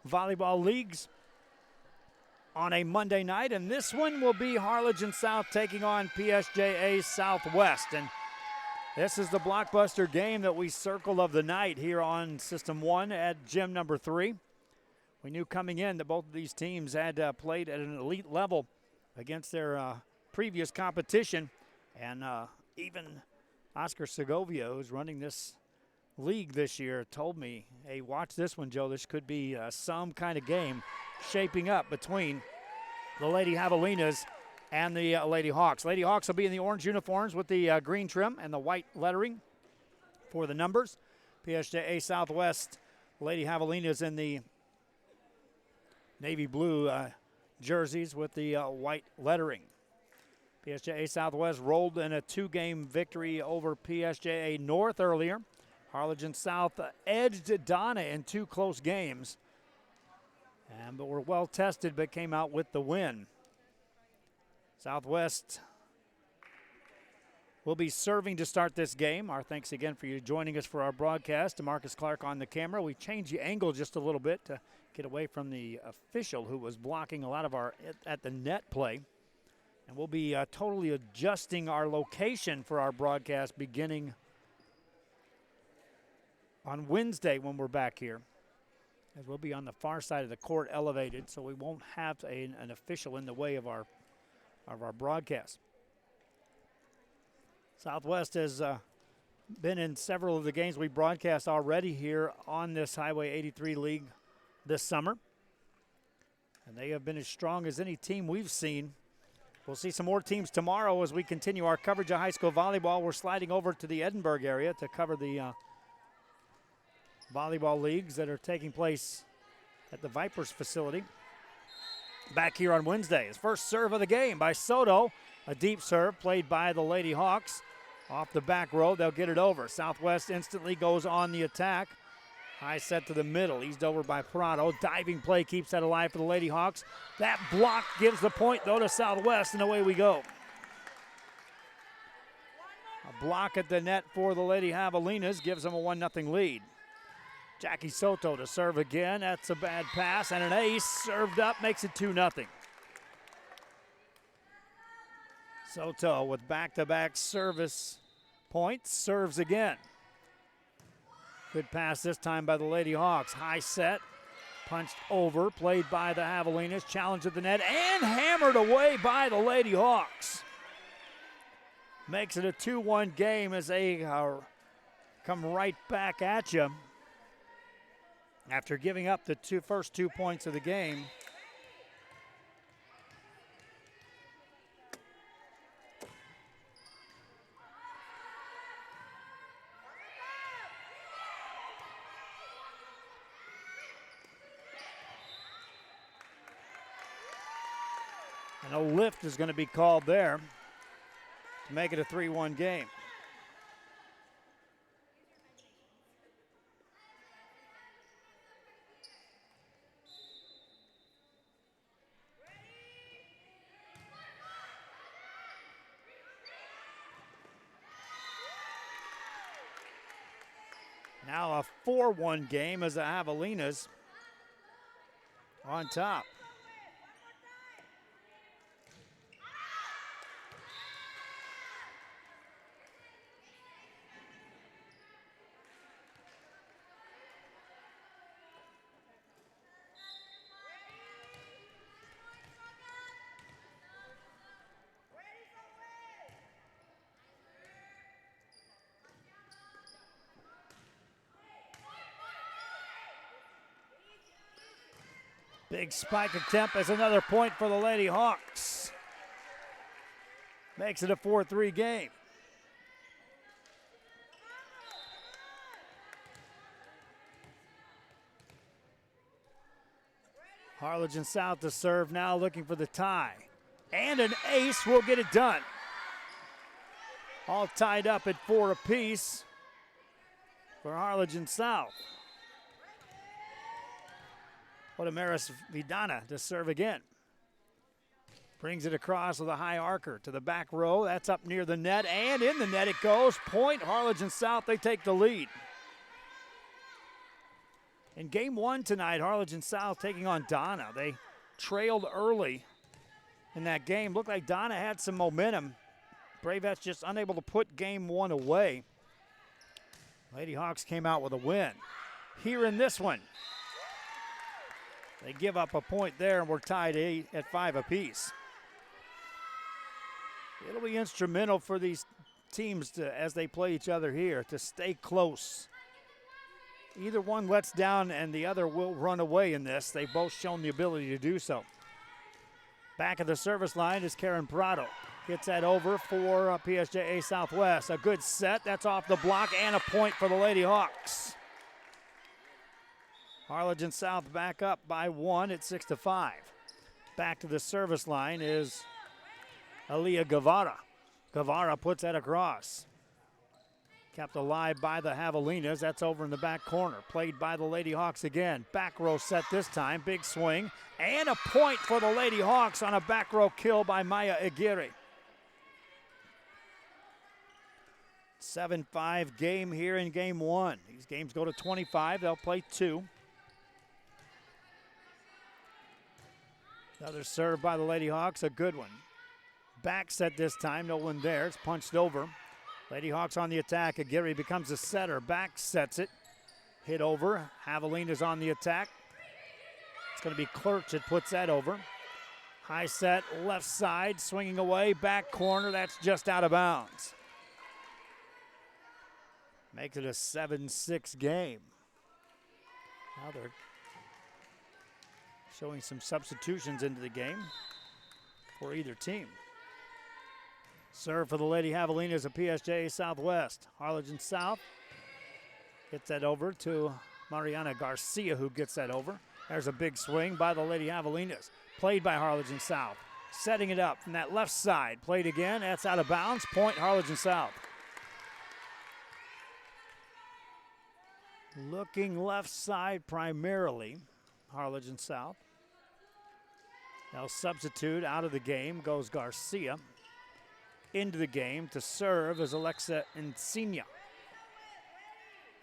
volleyball leagues on a Monday night, and this one will be Harlingen South taking on PSJA Southwest. And this is the blockbuster game that we circled of the night here on System 1 at gym number 3. We knew coming in that both of these teams had played at an elite level against their previous competition, and even Oscar Segovia, who's running this league this year, told me, hey, watch this one, Joe. This could be some kind of game shaping up between the Lady Javelinas and the Lady Hawks. Lady Hawks will be in the orange uniforms with the green trim and the white lettering for the numbers. PSJA Southwest, Lady Javelinas in the navy blue jerseys with the white lettering. PSJA Southwest rolled in a 2-game victory over PSJA North earlier. Harlingen South edged Donna in 2 close games, but were well tested but came out with the win. Southwest will be serving to start this game. Our thanks again for you joining us for our broadcast. To Marcus Clark on the camera. We changed the angle just a little bit to get away from the official who was blocking a lot of our at the net play. And we'll be totally adjusting our location for our broadcast beginning on Wednesday when we're back here, as we'll be on the far side of the court elevated, so we won't have an official in the way of our broadcast. Southwest has been in several of the games we broadcast already here on this Highway 83 League this summer, and they have been as strong as any team we've seen. We'll see some more teams tomorrow as we continue our coverage of high school volleyball. We're sliding over to the Edinburgh area to cover the volleyball leagues that are taking place at the Vipers facility back here on Wednesday. His first serve of the game by Soto. A deep serve played by the Lady Hawks. Off the back row, they'll get it over. Southwest instantly goes on the attack. High set to the middle, eased over by Prado. Diving play keeps that alive for the Lady Hawks. That block gives the point, though, to Southwest, and away we go. A block at the net for the Lady Javelinas gives them a 1-0 lead. Jackie Soto to serve again. That's a bad pass, and an ace served up makes it 2-0. Soto with back-to-back service points, serves again. Good pass this time by the Lady Hawks. High set, punched over, played by the Javelinas, challenge at the net, and hammered away by the Lady Hawks. Makes it a 2-1 game as they come right back at you after giving up the first 2 points of the game. And a lift is going to be called there to make it a 3-1 game. Now a 4-1 game as the Javelinas on top. Big spike attempt as another point for the Lady Hawks. Makes it a 4-3 game. Harlingen South to serve now, looking for the tie. And an ace will get it done. All tied up at 4 apiece for Harlingen South. Otamaris Vidana to serve again. Brings it across with a high arcer to the back row. That's up near the net, and in the net it goes. Point, Harlingen South, they take the lead. In game one tonight, Harlingen South taking on Donna. They trailed early in that game. Looked like Donna had some momentum. Bravettes just unable to put game one away. Lady Hawks came out with a win. Here in this one, they give up a point there, and we're tied at 5 apiece. It'll be instrumental for these teams as they play each other here to stay close. Either one lets down and the other will run away in this. They've both shown the ability to do so. Back of the service line is Karen Prado. Gets that over for PSJA Southwest. A good set. That's off the block and a point for the Lady Hawks. Harlingen South back up by 1 at 6-5. Back to the service line is Aaliyah Guevara. Guevara puts that across. Kept alive by the Javelinas. That's over in the back corner. Played by the Lady Hawks again. Back row set this time. Big swing. And a point for the Lady Hawks on a back row kill by Maya Aguirre. 7-5 game here in game one. These games go to 25. They'll play 2. Another serve by the Lady Hawks. A good one. Back set this time. No one there. It's punched over. Lady Hawks on the attack. Aguirre becomes a setter. Back sets it. Hit over. Javelina's on the attack. It's going to be Clerch that puts that over. High set, left side, swinging away. Back corner. That's just out of bounds. Makes it a 7-6 game. Now they're showing some substitutions into the game for either team. Serve for the Lady Javelinas of PSJA Southwest. Harlingen South gets that over to Mariana Garcia, who gets that over. There's a big swing by the Lady Javelinas. Played by Harlingen South. Setting it up from that left side. Played again. That's out of bounds. Point Harlingen South. Looking left side primarily, Harlingen South. Now substitute out of the game goes Garcia. Into the game to serve is Alexa Encina.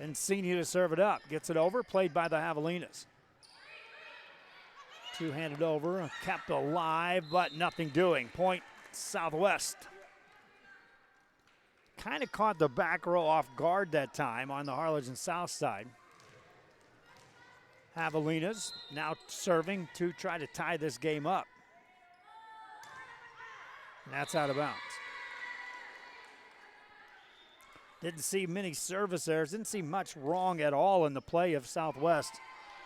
Encina to serve it up. Gets it over. Played by the Javelinas. Two-handed over. Kept alive, but nothing doing. Point Southwest. Kind of caught the back row off guard that time on the Harlingen South side. Javelinas now serving to try to tie this game up. And that's out of bounds. Didn't see many service errors. Didn't see much wrong at all in the play of Southwest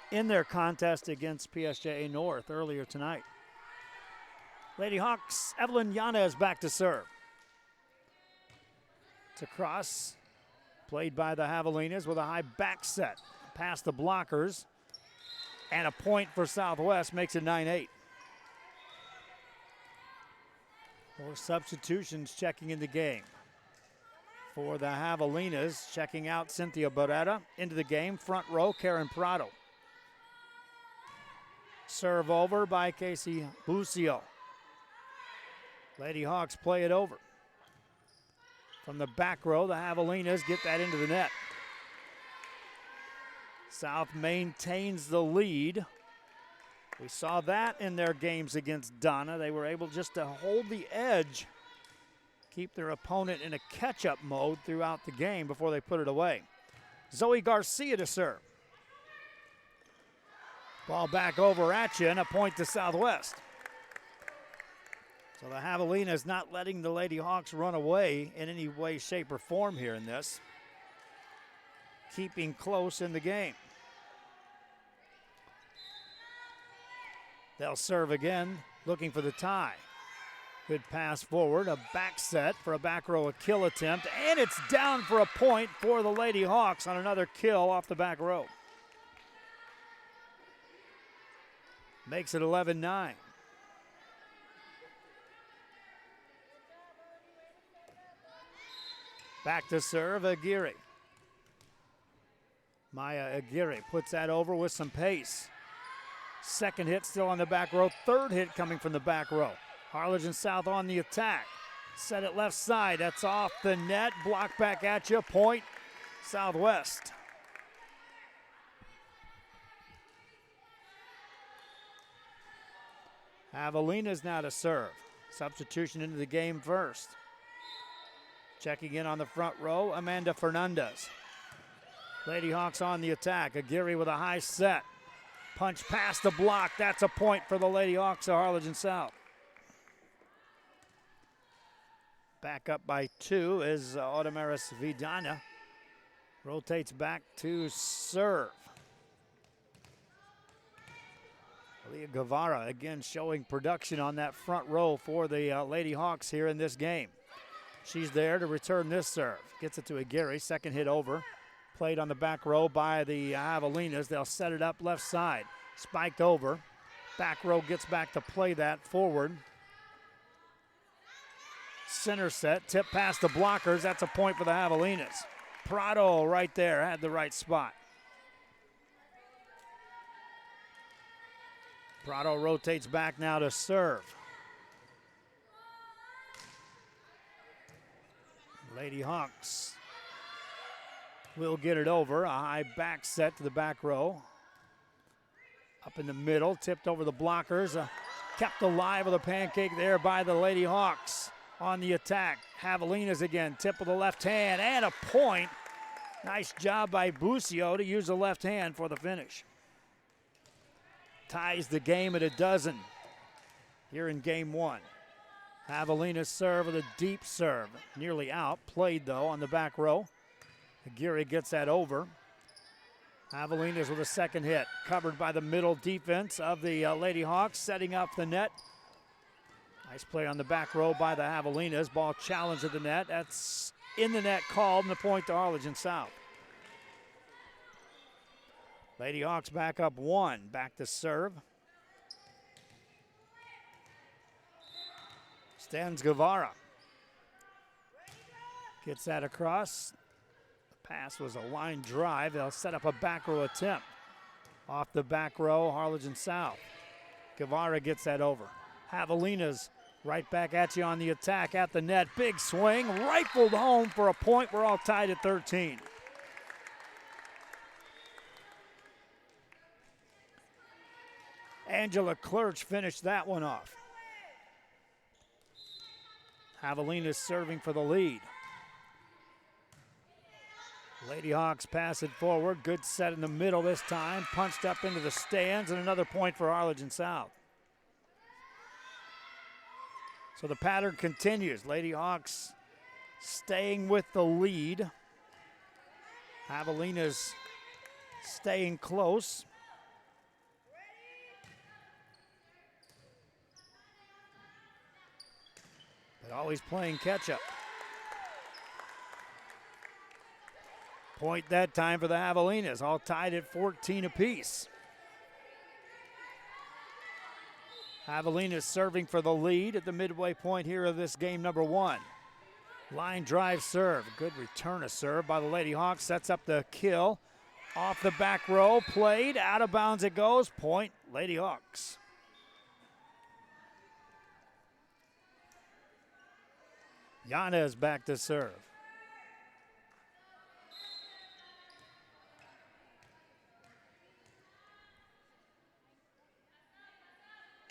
in their contest against PSJA North earlier tonight. Lady Hawks, Evelyn Yanez back to serve. It's across. Played by the Javelinas with a high back set. Past the blockers. And a point for Southwest makes it 9-8. More substitutions checking in the game. For the Javelinas, checking out Cynthia Beretta. Into the game, front row, Karen Prado. Serve over by Casey Bucio. Lady Hawks play it over. From the back row, the Javelinas get that into the net. South maintains the lead. We saw that in their games against Donna. They were able just to hold the edge, keep their opponent in a catch-up mode throughout the game before they put it away. Zoe Garcia to serve. Ball back over at you and a point to Southwest. So the Javelinas not letting the Lady Hawks run away in any way, shape, or form here in this. Keeping close in the game. They'll serve again, looking for the tie. Good pass forward, a back set for a back row, a kill attempt, and it's down for a point for the Lady Hawks on another kill off the back row. Makes it 11-9. Back to serve, Aguirre. Maya Aguirre puts that over with some pace. Second hit still on the back row. Third hit coming from the back row. Harlingen South on the attack. Set it left side. That's off the net. Block back at you. Point Southwest. Javelinas now to serve. Substitution into the game first. Checking in on the front row, Amanda Fernandez. Lady Hawks on the attack. Aguirre with a high set. Punch past the block. That's a point for the Lady Hawks of Harlingen South. Back up by 2 is Otamaris Vidana. Rotates back to serve. Leah Guevara again showing production on that front row for the Lady Hawks here in this game. She's there to return this serve. Gets it to Aguirre. Second hit over. Played on the back row by the Javelinas. They'll set it up left side. Spiked over. Back row gets back to play that forward. Center set. Tip past the blockers. That's a point for the Javelinas. Prado right there had the right spot. Prado rotates back now to serve. Lady Hawks will get it over. A high back set to the back row. Up in the middle, tipped over the blockers. Kept alive with a pancake there by the Lady Hawks on the attack. Javelinas again, tip with the left hand and a point. Nice job by Bucio to use the left hand for the finish. Ties the game at 12 here in game 1. Javelinas serve with a deep serve. Nearly out. Played, though, on the back row. Aguirre gets that over. Javelinas with a second hit. Covered by the middle defense of the Lady Hawks, setting up the net. Nice play on the back row by the Javelinas. Ball challenged at the net. That's in the net called, and the point to Harlingen South. Lady Hawks back up 1. Back to serve. Stands Guevara. Gets that across. The pass was a line drive. They'll set up a back row attempt. Off the back row, Harlingen South. Guevara gets that over. Javelinas right back at you on the attack at the net. Big swing, rifled home for a point. We're all tied at 13. Angela Klurch finished that one off. Javelinas serving for the lead. Lady Hawks pass it forward. Good set in the middle this time. Punched up into the stands, and another point for Harlingen South. So the pattern continues. Lady Hawks staying with the lead. Javelinas staying close. But always playing catch-up. Point that time for the Javelinas, all tied at 14 apiece. Javelinas serving for the lead at the midway point here of this game number 1. Line drive serve. Good return of serve by the Lady Hawks. Sets up the kill. Off the back row. Played. Out of bounds it goes. Point Lady Hawks. Yanez back to serve.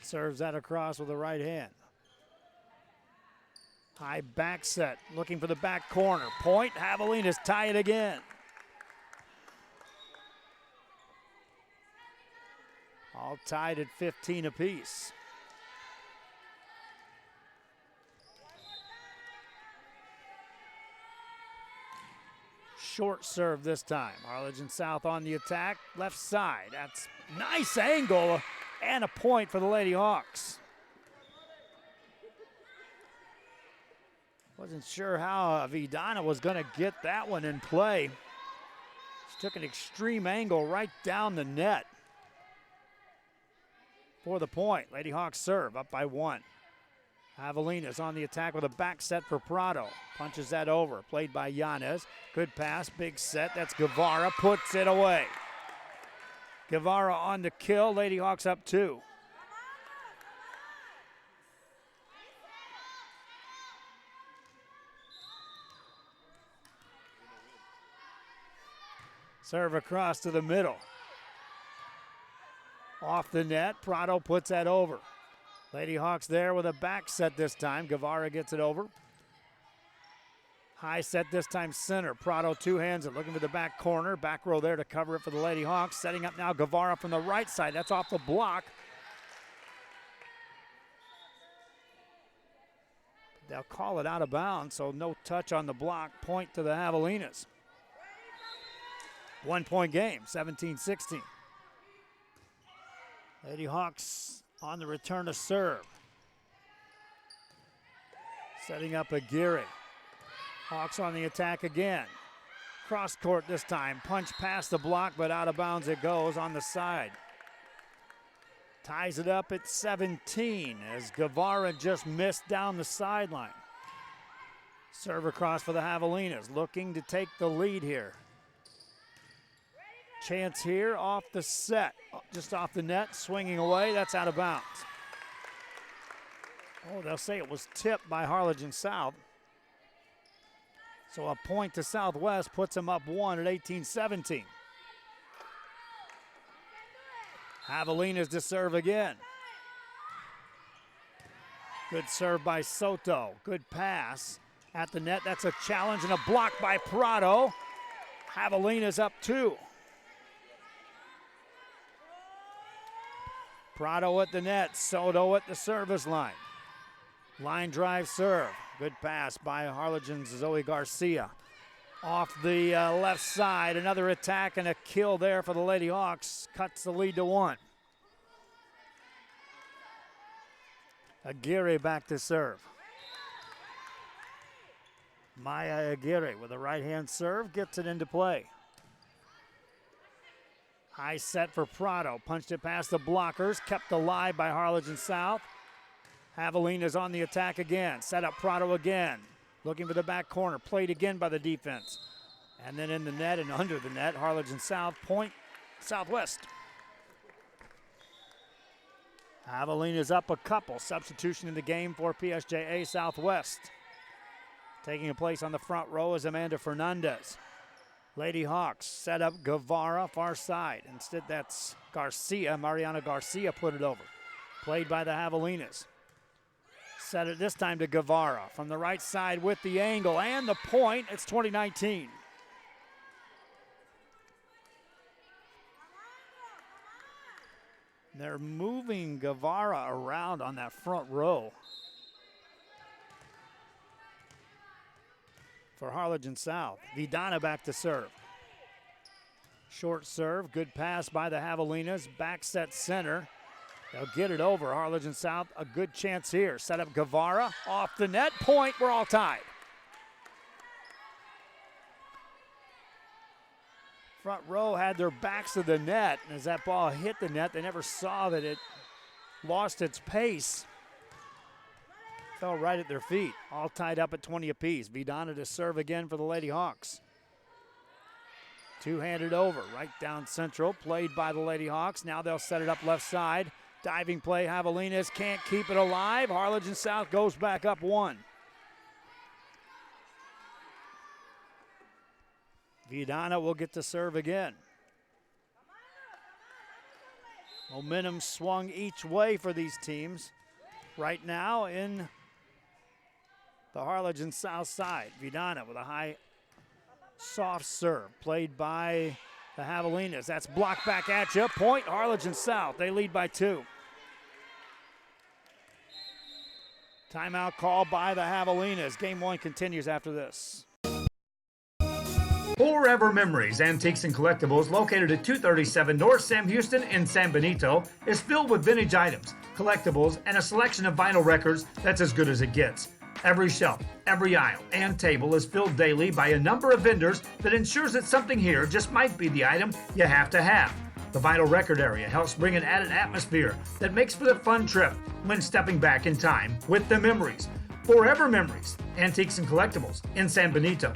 Serves that across with the right hand. High back set, looking for the back corner. Point, Javelinas tie it again. All tied at 15 apiece. Short serve this time. Harlingen South on the attack, left side. That's nice angle and a point for the Lady Hawks. Wasn't sure how Vidana was going to get that one in play. She took an extreme angle right down the net for the point. Lady Hawks serve up by 1. Javelinas on the attack with a back set for Prado. Punches that over. Played by Yanez. Good pass, big set. That's Guevara. Puts it away. Guevara on the kill. Lady Hawks up 2. Serve across to the middle. Off the net. Prado puts that over. Lady Hawks there with a back set this time. Guevara gets it over. High set this time center. Prado two hands it, looking for the back corner. Back row there to cover it for the Lady Hawks. Setting up now Guevara from the right side. That's off the block. They'll call it out of bounds, so no touch on the block. Point to the Javelinas. 1 point game, 17-16. Lady Hawks on the return to serve. Setting up Aguirre. Hawks on the attack again. Cross court this time. Punch past the block, but out of bounds it goes on the side. Ties it up at 17 as Guevara just missed down the sideline. Serve across for the Javelinas, looking to take the lead here. Chance here off the set, just off the net, swinging away. That's out of bounds. Oh, they'll say it was tipped by Harlingen South. So a point to Southwest puts them up one at 18-17. Javelinas to serve again. Good serve by Soto. Good pass at the net. That's a challenge and a block by Prado. Javelinas up two. Prado at the net. Soto at the service line. Line drive serve. Good pass by Harlingen's Zoe Garcia. Off the left side, another attack and a kill there for the Lady Hawks. Cuts the lead to one. Aguirre back to serve. Maya Aguirre with a right-hand serve, gets it into play. High set for Prado, punched it past the blockers, kept alive by Harlingen South. Javelinas on the attack again, set up Prado again. Looking for the back corner, played again by the defense. And then in the net and under the net, Harlingen South, point Southwest. Javelinas up a couple. Substitution in the game for PSJA Southwest. Taking a place on the front row is Amanda Fernandez. Lady Hawks set up Guevara, far side. Instead, that's Garcia. Mariana Garcia put it over. Played by the Javelinas. Set it this time to Guevara from the right side with the angle and the point. It's 2019. They're moving Guevara around on that front row for Harlingen South. Vidana back to serve. Short serve, good pass by the Javelinas. Back set center. They'll get it over. Harlingen South, a good chance here. Set up Guevara, off the net, point, we're all tied. Front row had their backs to the net, and as that ball hit the net, they never saw that it lost its pace. Fell right at their feet, all tied up at 20 apiece. Vidana to serve again for the Lady Hawks. Two-handed over, right down central, played by the Lady Hawks. Now they'll set it up left side. Diving play, Javelinas can't keep it alive. Harlingen South goes back up one. Vidana will get to serve again. Momentum swung each way for these teams. Right now in the Harlingen South side. Vidana with a high, soft serve, played by the Javelinas. That's blocked back at you. Point, Harlingen South. They lead by two. Timeout call by the Javelinas. Game one continues after this. Forever Memories, Antiques and Collectibles, located at 237 North Sam Houston in San Benito, is filled with vintage items, collectibles, and a selection of vinyl records that's as good as it gets. Every shelf, every aisle, and table is filled daily by a number of vendors that ensures that something here just might be the item you have to have. The vinyl record area helps bring an added atmosphere that makes for the fun trip when stepping back in time with the memories. Forever Memories, Antiques and Collectibles in San Benito.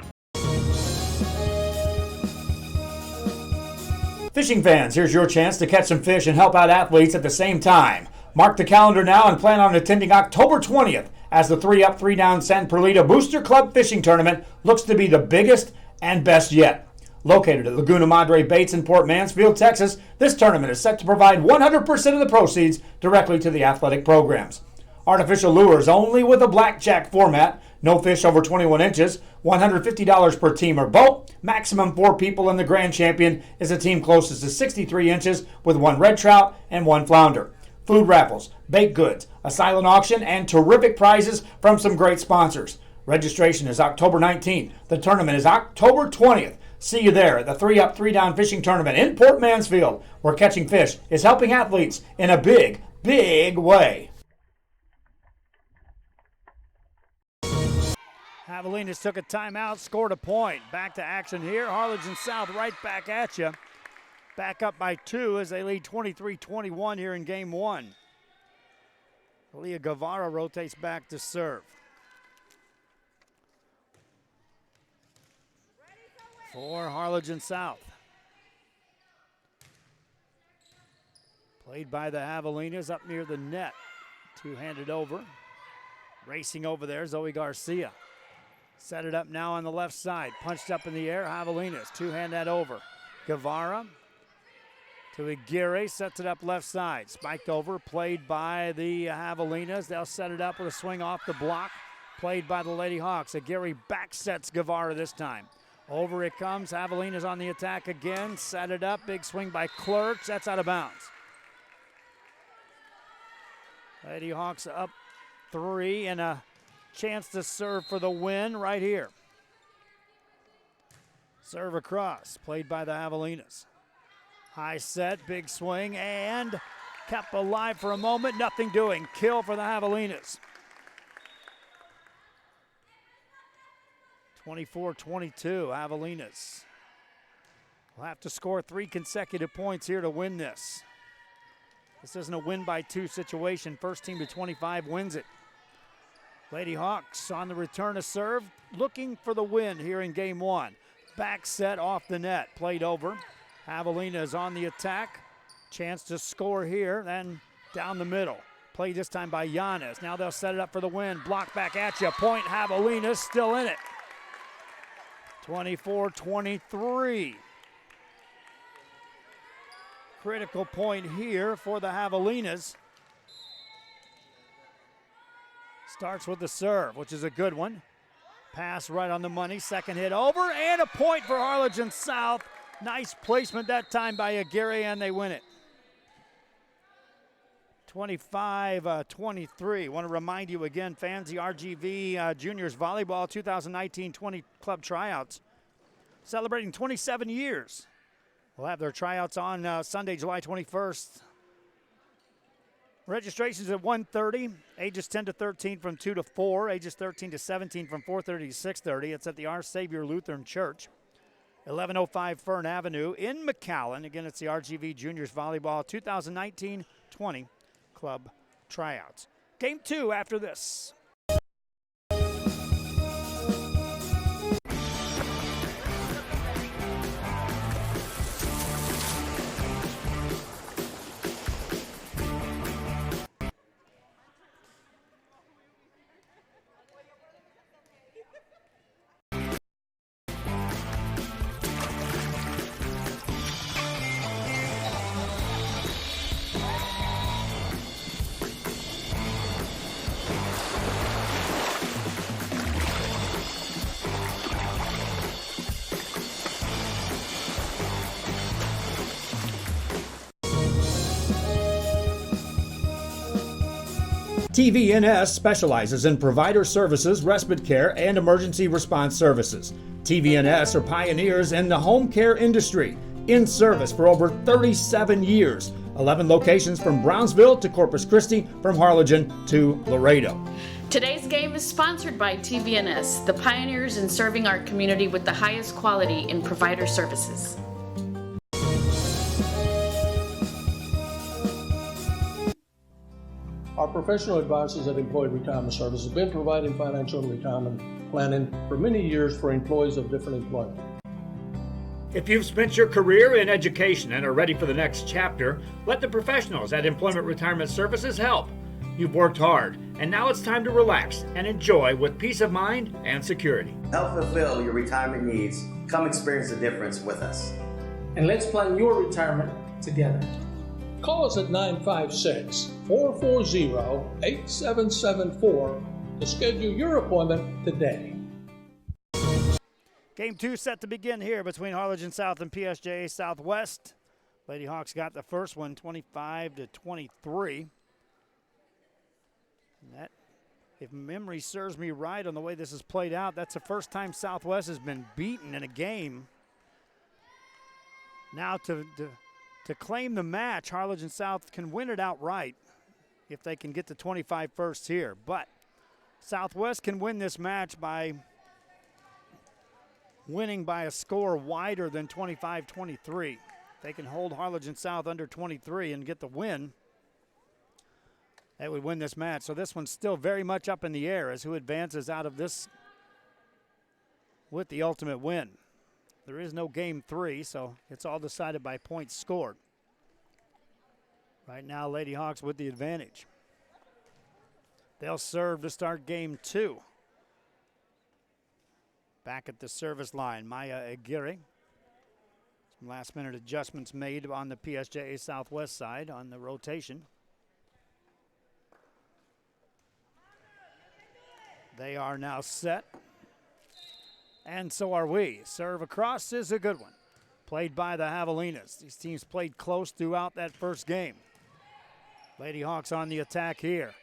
Fishing fans, here's your chance to catch some fish and help out athletes at the same time. Mark the calendar now and plan on attending October 20th as the 3-Up, 3-Down San Perlita Booster Club Fishing Tournament looks to be the biggest and best yet. Located at Laguna Madre Bates in Port Mansfield, Texas, this tournament is set to provide 100% of the proceeds directly to the athletic programs. Artificial lures only with a blackjack format, no fish over 21 inches, $150 per team or boat, maximum 4 people, and the grand champion is a team closest to 63 inches with 1 red trout and 1 flounder. Food raffles, baked goods, a silent auction, and terrific prizes from some great sponsors. Registration is October 19th. The tournament is October 20th. See you there at the 3-Up, 3-Down fishing tournament in Port Mansfield, where catching fish is helping athletes in a big, big way. Javelinas took a timeout, scored a point. Back to action here. Harlingen South right back at you. Back up by 2 as they lead 23-21 here in game 1. Leah Guevara rotates back to serve. For Harlingen South. Played by the Javelinas up near the net. Two-handed over. Racing over there, Zoe Garcia. Set it up now on the left side. Punched up in the air, Javelinas. Two-hand that over. Guevara to Aguirre, sets it up left side. Spiked over, played by the Javelinas. They'll set it up with a swing off the block. Played by the Lady Hawks. Aguirre back sets Guevara this time. Over it comes. Javelinas on the attack again. Set it up. Big swing by Clerks. That's out of bounds. Lady Hawks up 3 and a chance to serve for the win right here. Serve across. Played by the Javelinas. High set. Big swing and kept alive for a moment. Nothing doing. Kill for the Javelinas. 24-22, Javelinas will have to score 3 consecutive points here to win this. This isn't a win by 2 situation. First team to 25 wins it. Lady Hawks on the return of serve, looking for the win here in game 1. Back set off the net, played over. Javelinas on the attack. Chance to score here, then down the middle. Played this time by Giannis. Now they'll set it up for the win. Block back at you. Point Javelinas still in it. 24-23. Critical point here for the Javelinas. Starts with the serve, which is a good one. Pass right on the money. Second hit over, and a point for Harlingen South. Nice placement that time by Aguirre, and they win it. 25-23. Want to remind you again, fans, the RGV Juniors Volleyball 2019-20 club tryouts celebrating 27 years. We'll have their tryouts on Sunday, July 21st. Registration's at 1:30, ages 10 to 13 from 2 to 4, ages 13 to 17 from 4:30 to 6:30. It's at the Our Savior Lutheran Church, 1105 Fern Avenue in McAllen. Again, it's the RGV Juniors Volleyball 2019-20 club tryouts. Game 2 after this. TVNS specializes in provider services, respite care, and emergency response services. TVNS are pioneers in the home care industry, in service for over 37 years. 11 locations from Brownsville to Corpus Christi, from Harlingen to Laredo. Today's game is sponsored by TVNS, the pioneers in serving our community with the highest quality in provider services. Our professional advisors at Employee Retirement Services have been providing financial and retirement planning for many years for employees of different employment. If you've spent your career in education and are ready for the next chapter, let the professionals at Employment Retirement Services help. You've worked hard, and now it's time to relax and enjoy with peace of mind and security. Help fulfill your retirement needs Come experience the difference with us. And let's plan your retirement together. Call us at 956-440-8774 to schedule your appointment today. Game 2 set to begin here between Harlingen South and PSJA Southwest. Lady Hawks got the first one 25-23. That, if memory serves me right on the way this has played out, that's the first time Southwest has been beaten in a game. Now to claim the match, Harlingen South can win it outright if they can get to 25 first here. But Southwest can win this match by winning by a score wider than 25-23. They can hold Harlingen South under 23 and get the win. They would win this match. So this one's still very much up in the air as who advances out of this with the ultimate win. There is no game 3, so it's all decided by points scored. Right now, Lady Hawks with the advantage. They'll serve to start game 2. Back at the service line, Maya Aguirre. Some last-minute adjustments made on the PSJA Southwest side on the rotation. They are now set, and so are we. Serve across is a good one. Played by the Javelinas. These teams played close throughout that first game. Lady Hawks on the attack here.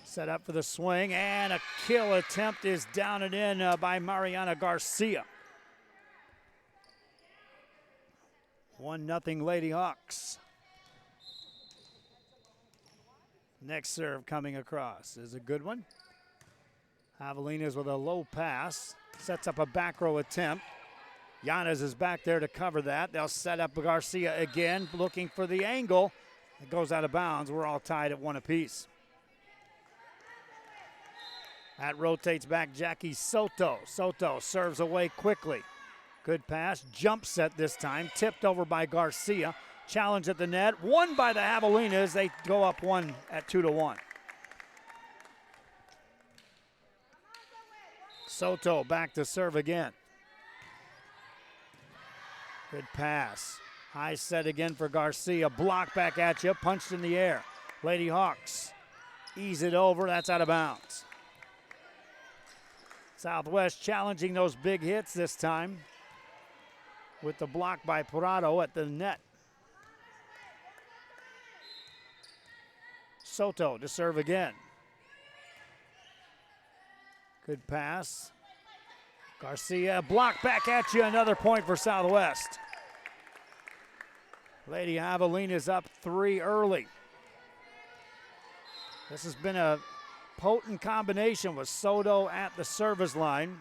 Set up for the swing, and a kill attempt is down and in by Mariana Garcia. 1-0 Lady Hawks. Next serve coming across is a good one. Javelinas with a low pass. Sets up a back row attempt. Yanez is back there to cover that. They'll set up Garcia again, looking for the angle. It goes out of bounds. We're all tied at 1 apiece. That rotates back Jackie Soto. Soto serves away quickly. Good pass. Jump set this time. Tipped over by Garcia. Challenge at the net. Won by the Javelinas. They go up 1 at 2-1. Soto back to serve again. Good pass. High set again for Garcia. Block back at you. Punched in the air. Lady Hawks ease it over. That's out of bounds. Southwest challenging those big hits this time with the block by Prado at the net. Soto to serve again. Good pass. Garcia, block back at you. Another point for Southwest. Lady Javelinas up 3 early. This has been a potent combination with Soto at the service line.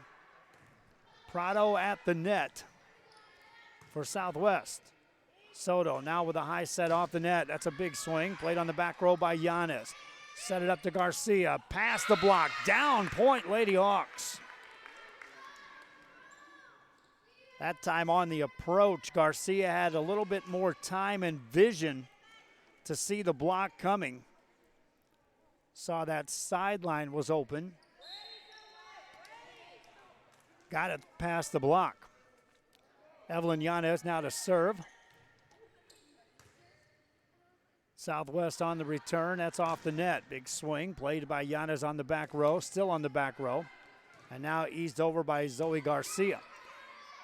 Prado at the net for Southwest. Soto now with a high set off the net. That's a big swing. Played on the back row by Yanez. Set it up to Garcia. Past the block. Down point, Lady Hawks. That time on the approach, Garcia had a little bit more time and vision to see the block coming. Saw that sideline was open. Got it past the block. Evelyn Yanez now to serve. Southwest on the return. That's off the net. Big swing played by Yanez on the back row. Still on the back row. And now eased over by Zoe Garcia.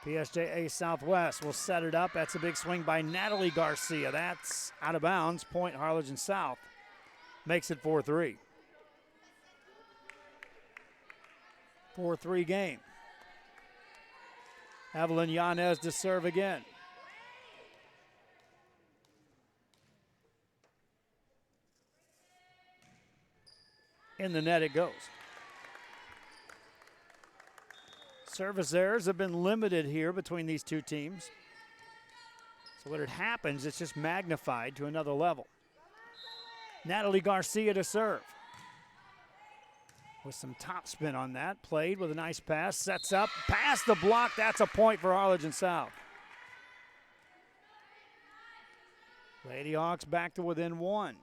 PSJA Southwest will set it up. That's a big swing by Natalie Garcia. That's out of bounds. Point Harlingen South. Makes it 4-3. 4-3 game. Evelyn Yanez to serve again. In the net it goes. Service errors have been limited here between these two teams. So when it happens, it's just magnified to another level. Natalie Garcia to serve. With some topspin on that. Played with a nice pass. Sets up. Past the block. That's a point for Harlingen South. Lady Hawks back to within 1.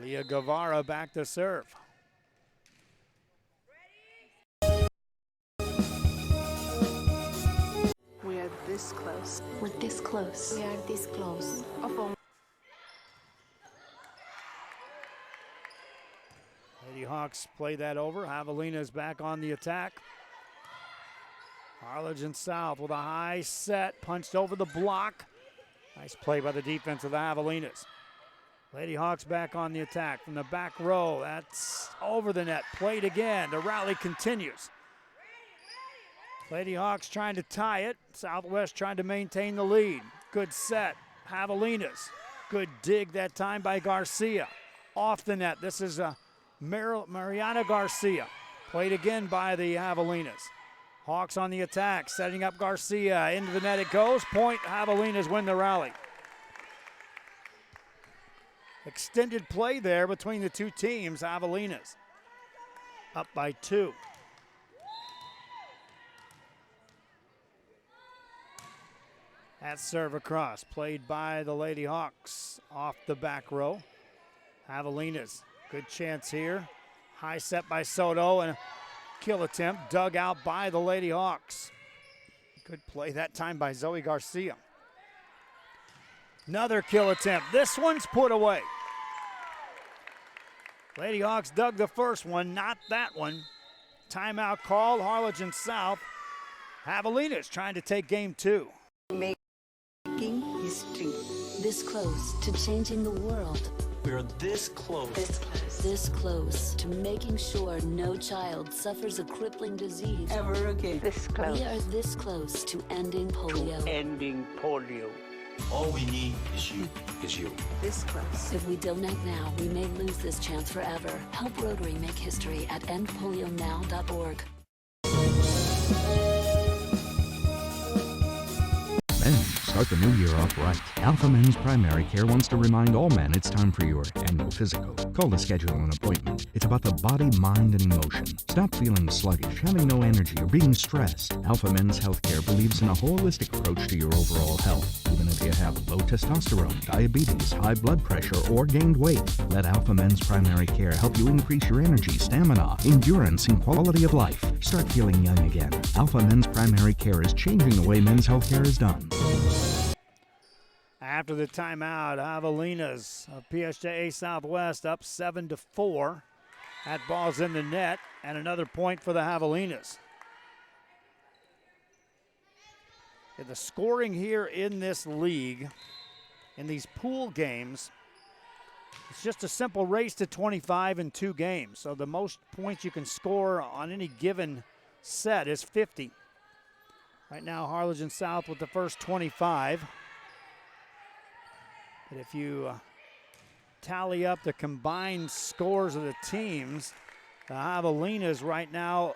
Leah Guevara back to serve. this close. We're this close. We are this close. Lady Hawks play that over. Javelina's back on the attack. Harlingen South with a high set, punched over the block. Nice play by the defense of the Javelinas. Lady Hawks back on the attack from the back row. That's over the net. Played again. The rally continues. Lady Hawks trying to tie it. Southwest trying to maintain the lead. Good set. Javelinas. Good dig that time by Garcia. Off the net. This is Mariana Garcia. Played again by the Javelinas. Hawks on the attack, setting up Garcia. Into the net it goes. Point. Javelinas win the rally. Extended play there between the two teams. Javelinas up by 2. That serve across, played by the Lady Hawks off the back row. Javelinas, good chance here. High set by Soto and a kill attempt dug out by the Lady Hawks. Good play that time by Zoe Garcia. Another kill attempt. This one's put away. Lady Hawks dug the first one, not that one. Timeout call, Harlingen South. Javelinas trying to take game 2. Making history. This close to changing the world. We're this close. This close. This close to making sure no child suffers a crippling disease Ever again. This close. We are this close to ending polio. Ending polio. All we need is you. This close. If we don't act now, we may lose this chance forever. Help Rotary make history at endpolionow.org. Men, start the new year off right. Alpha Men's Primary Care wants to remind all men it's time for your annual physical. Call to schedule an appointment. It's about the body, mind, and emotion. Stop feeling sluggish, having no energy, or being stressed. Alpha Men's Healthcare believes in a holistic approach to your overall health. Even if you have low testosterone, diabetes, high blood pressure, or gained weight, let Alpha Men's Primary Care help you increase your energy, stamina, endurance, and quality of life. Start feeling young again. Alpha Men's Primary Care is changing the way men's healthcare is done. After the timeout, Javelinas of PSJA Southwest up 7-4. That ball's in the net, and another point for the Javelinas. The scoring here in this league, in these pool games, it's just a simple race to 25 in 2 games. So the most points you can score on any given set is 50. Right now, Harlingen South with the first 25. But if you tally up the combined scores of the teams, the Javelinas right now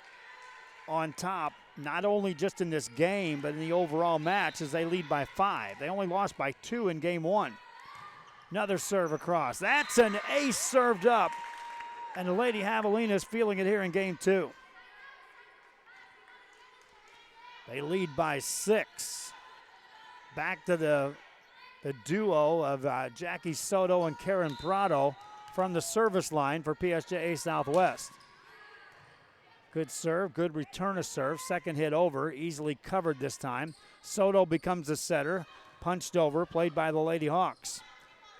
on top, not only just in this game, but in the overall match as they lead by 5. They only lost by 2 in game 1. Another serve across. That's an ace served up. And the Lady Javelinas feeling it here in game 2. They lead by 6. Back to the duo of Jackie Soto and Karen Prado from the service line for PSJA Southwest. Good serve, good return of serve. Second hit over, easily covered this time. Soto becomes the setter, punched over, played by the Lady Hawks.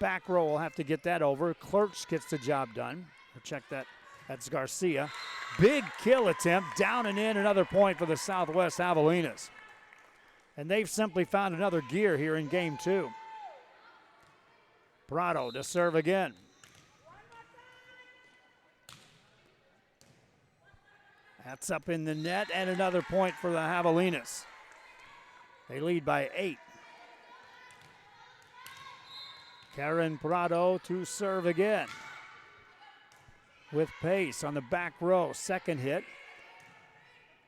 Back row will have to get that over. Clerch gets the job done. Check that, that's Garcia. Big kill attempt, down and in, another point for the Southwest Javelinas. And they've simply found another gear here in game 2. Prado to serve again. That's up in the net, and another point for the Javelinas. They lead by 8. Karen Prado to serve again. With pace on the back row, second hit.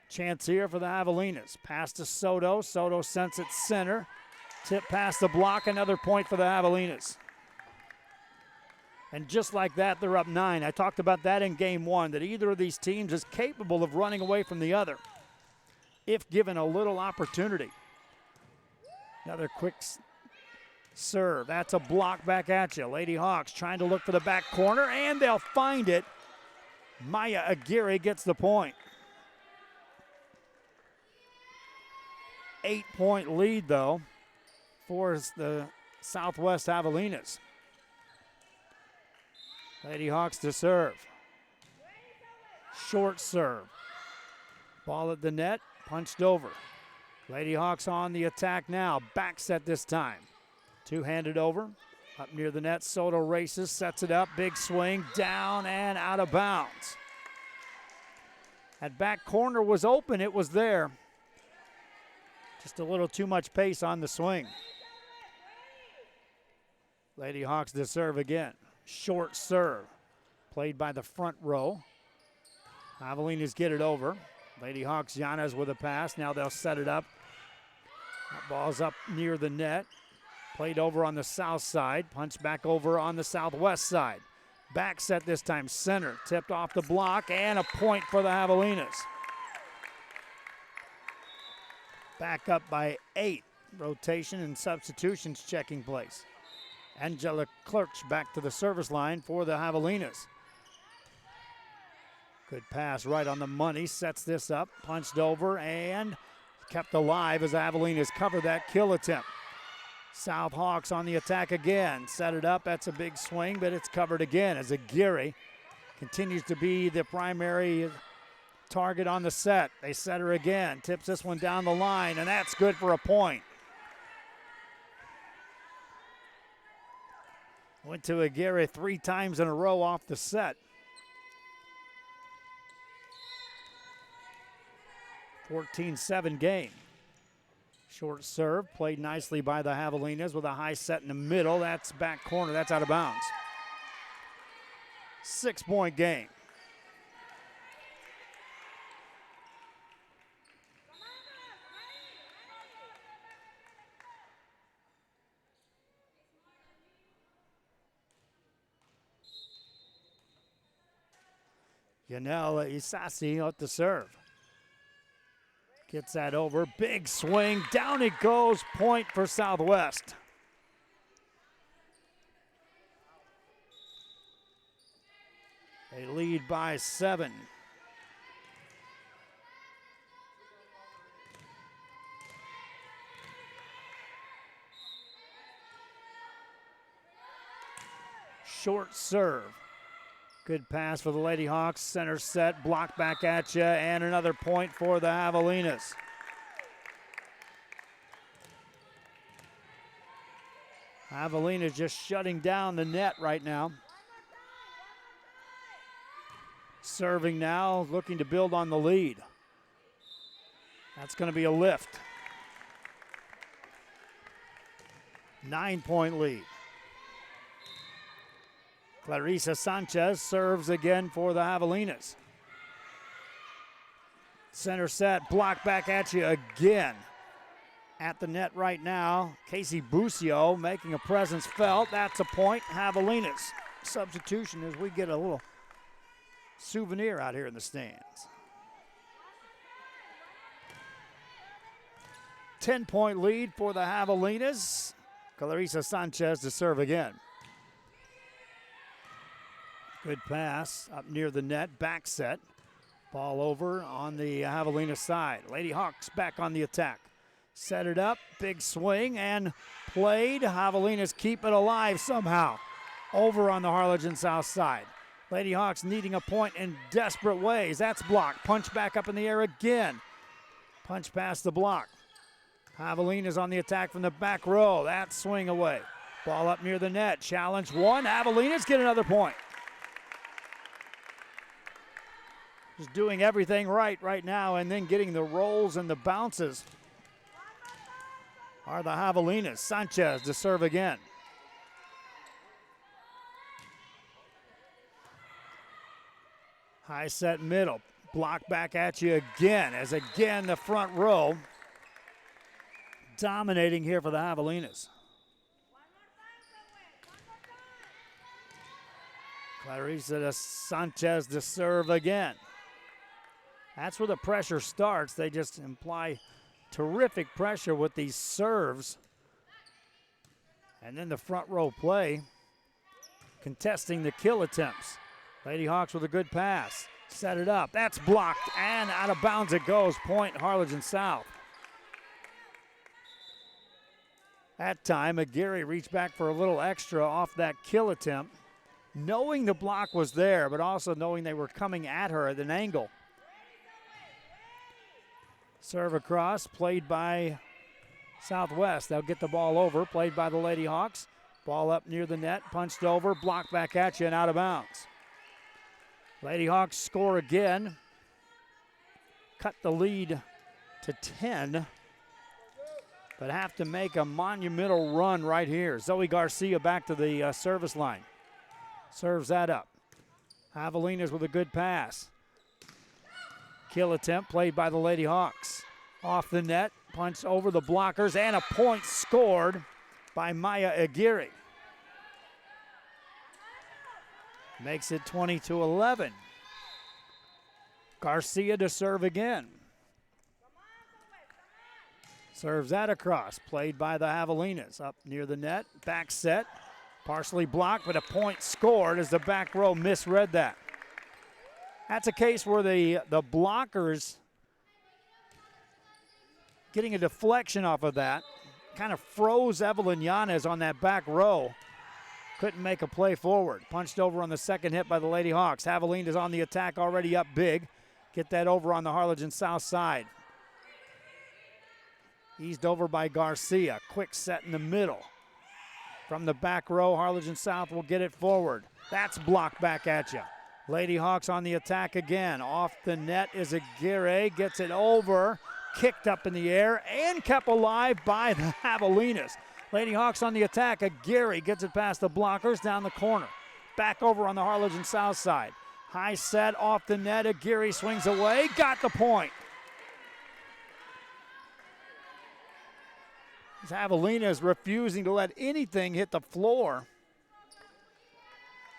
Chance here for the Javelinas. Pass to Soto. Soto sends it center. Tip past the block, another point for the Javelinas. And just like that, they're up 9. I talked about that in game 1, that either of these teams is capable of running away from the other if given a little opportunity. Another quick serve. That's a block back at you. Lady Hawks trying to look for the back corner, and they'll find it. Maya Aguirre gets the point. 8-point lead, though, for the Southwest Javelinas. Lady Hawks to serve. Short serve. Ball at the net, punched over. Lady Hawks on the attack now. Back set this time. Two-handed over. Up near the net, Soto races, sets it up. Big swing, down and out of bounds. That back corner was open. It was there. Just a little too much pace on the swing. Lady Hawks to serve again. Short serve. Played by the front row. Javelinas get it over. Lady Hawks, Yanez with a pass. Now they'll set it up. That ball's up near the net. Played over on the south side. Punched back over on the southwest side. Back set this time, center. Tipped off the block, and a point for the Javelinas. Back up by 8. Rotation and substitutions checking place. Angela Klurch back to the service line for the Javelinas. Good pass right on the money. Sets this up. Punched over and kept alive as the Javelinas cover that kill attempt. South Hawks on the attack again. Set it up. That's a big swing, but it's covered again as Aguirre continues to be the primary target on the set. They set her again. Tips this one down the line, and that's good for a point. Went to Aguirre 3 times in a row off the set. 14-7 game. Short serve, played nicely by the Javelinas with a high set in the middle. That's back corner, that's out of bounds. 6-point game. Yanela Isasi out to serve. Gets that over. Big swing. Down it goes. Point for Southwest. They lead by 7. Short serve. Good pass for the Lady Hawks. Center set, block back at you, and another point for the Javelinas. Javelinas just shutting down the net right now. Serving now, looking to build on the lead. That's going to be a lift. 9-point lead. Clarissa Sanchez serves again for the Javelinas. Center set, block back at you again. At the net right now, Casey Busio making a presence felt. That's a point, Javelinas. Substitution as we get a little souvenir out here in the stands. 10-point lead for the Javelinas. Clarissa Sanchez to serve again. Good pass up near the net, back set. Ball over on the Javelina side. Lady Hawks back on the attack. Set it up, big swing, and played. Javelinas keep it alive somehow. Over on the Harlingen south side. Lady Hawks needing a point in desperate ways. That's blocked. Punch back up in the air again. Punch past the block. Javelinas on the attack from the back row. That swing away. Ball up near the net. Challenge one. Javelinas get another point. Just doing everything right now, and then getting the rolls and the bounces are the Javelinas. Sanchez to serve again. High set middle. Block back at you again, as again the front row dominating here for the Javelinas. Clarissa Sanchez to serve again. That's where the pressure starts. They just imply terrific pressure with these serves. And then the front row play, contesting the kill attempts. Lady Hawks with a good pass. Set it up. That's blocked, and out of bounds it goes. Point Harlingen South. That time, Aguirre reached back for a little extra off that kill attempt, knowing the block was there, but also knowing they were coming at her at an angle. Serve across, played by Southwest. They'll get the ball over, played by the Lady Hawks. Ball up near the net, punched over, blocked back at you and out of bounds. Lady Hawks score again. Cut the lead to 10, but have to make a monumental run right here. Zoe Garcia back to the service line. Serves that up. Javelinas with a good pass. Kill attempt played by the Lady Hawks. Off the net, punched over the blockers, and a point scored by Maya Aguirre. Makes it 20-11. Garcia to serve again. Serves that across, played by the Javelinas. Up near the net, back set, partially blocked, but a point scored as the back row misread that. That's a case where the blockers getting a deflection off of that kind of froze Evelyn Yanez on that back row. Couldn't make a play forward. Punched over on the second hit by the Lady Hawks. Javelin is on the attack, already up big. Get that over on the Harlingen south side. Eased over by Garcia. Quick set in the middle. From the back row, Harlingen South will get it forward. That's blocked back at you. Lady Hawks on the attack again. Off the net is Aguirre. Gets it over. Kicked up in the air and kept alive by the Javelinas. Lady Hawks on the attack. Aguirre gets it past the blockers down the corner. Back over on the Harlingen south side. High set off the net. Aguirre swings away. Got the point. Javelinas refusing to let anything hit the floor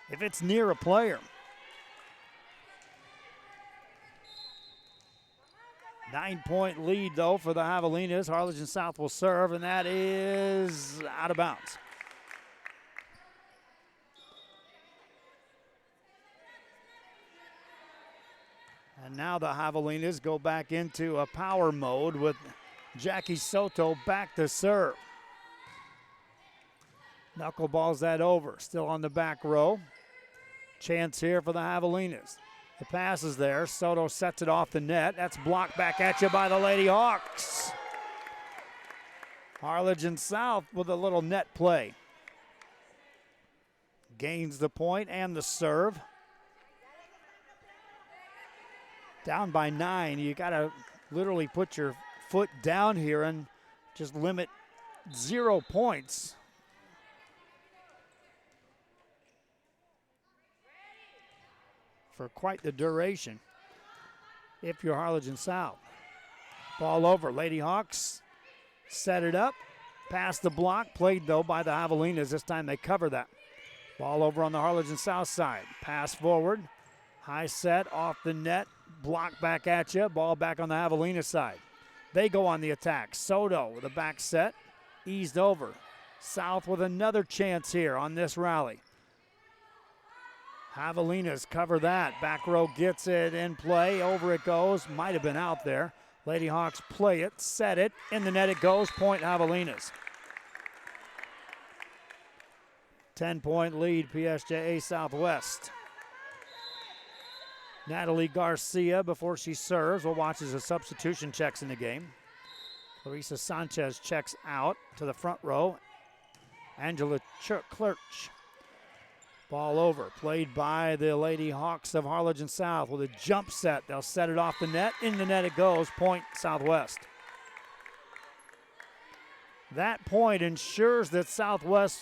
if it's near a player. 9-point lead, though, for the Javelinas. Harlingen South will serve, and that is out of bounds. And now the Javelinas go back into a power mode with Jackie Soto back to serve. Knuckleballs that over. Still on the back row. Chance here for the Javelinas. The pass is there. Soto sets it off the net. That's blocked back at you by the Lady Hawks. Harlingen South with a little net play. Gains the point and the serve. Down by 9. You got to literally put your foot down here and just limit 0 points. For quite the duration if you're Harlingen South. Ball over. Lady Hawks set it up. Past the block. Played, though, by the Javelinas. This time they cover that. Ball over on the Harlingen South side. Pass forward. High set off the net. Block back at you. Ball back on the Javelina side. They go on the attack. Soto with a back set. Eased over. South with another chance here on this rally. Javelinas cover that. Back row gets it in play. Over it goes. Might have been out there. Lady Hawks play it. Set it. In the net it goes. Point Javelinas. 10-point lead, PSJA Southwest. Natalie Garcia, before she serves, will watch as a substitution checks in the game. Larissa Sanchez checks out to the front row. Angela Clerch. Ball over, played by the Lady Hawks of Harlingen South with a jump set. They'll set it off the net. In the net it goes. Point Southwest. That point ensures that Southwest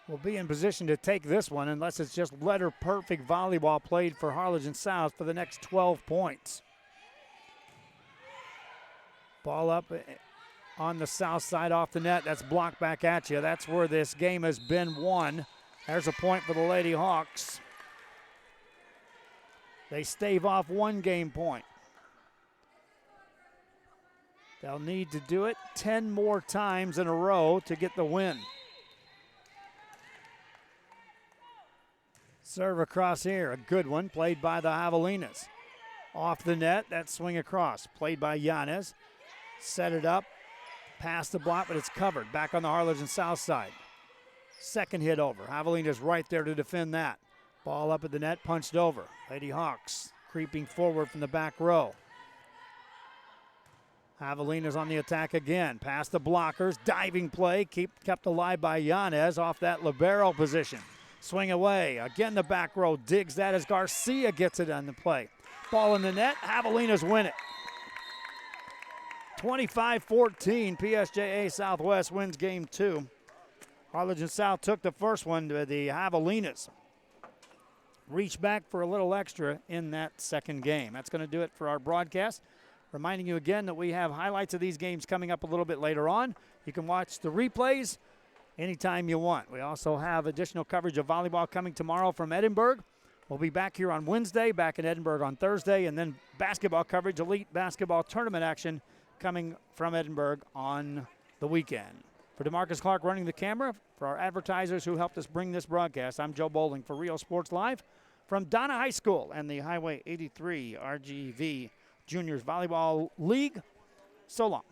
will be in position to take this one unless it's just letter-perfect volleyball played for Harlingen South for the next 12 points. Ball up on the south side off the net. That's blocked back at you. That's where this game has been won. There's a point for the Lady Hawks. They stave off one game point. They'll need to do it 10 more times in a row to get the win. Serve across here, a good one, played by the Javelinas. Off the net, that swing across. Played by Yanez. Set it up. Past the block, but it's covered. Back on the Harlingen south side. Second hit over. Javelina's right there to defend that. Ball up at the net, punched over. Lady Hawks creeping forward from the back row. Javelina's on the attack again. Past the blockers. Diving play. Kept alive by Yanez off that libero position. Swing away. Again, the back row digs that as Garcia gets it on the play. Ball in the net. Javelinas win it. 25-14. PSJA Southwest wins game 2. Harlingen South took the first one to the Javelinas. Reach back for a little extra in that second game. That's going to do it for our broadcast. Reminding you again that we have highlights of these games coming up a little bit later on. You can watch the replays anytime you want. We also have additional coverage of volleyball coming tomorrow from Edinburgh. We'll be back here on Wednesday, back in Edinburgh on Thursday, and then basketball coverage, elite basketball tournament action coming from Edinburgh on the weekend. For DeMarcus Clark running the camera, for our advertisers who helped us bring this broadcast, I'm Joe Bowling for Rio Sports Live from Donna High School and the Highway 83 RGV Juniors Volleyball League. So long.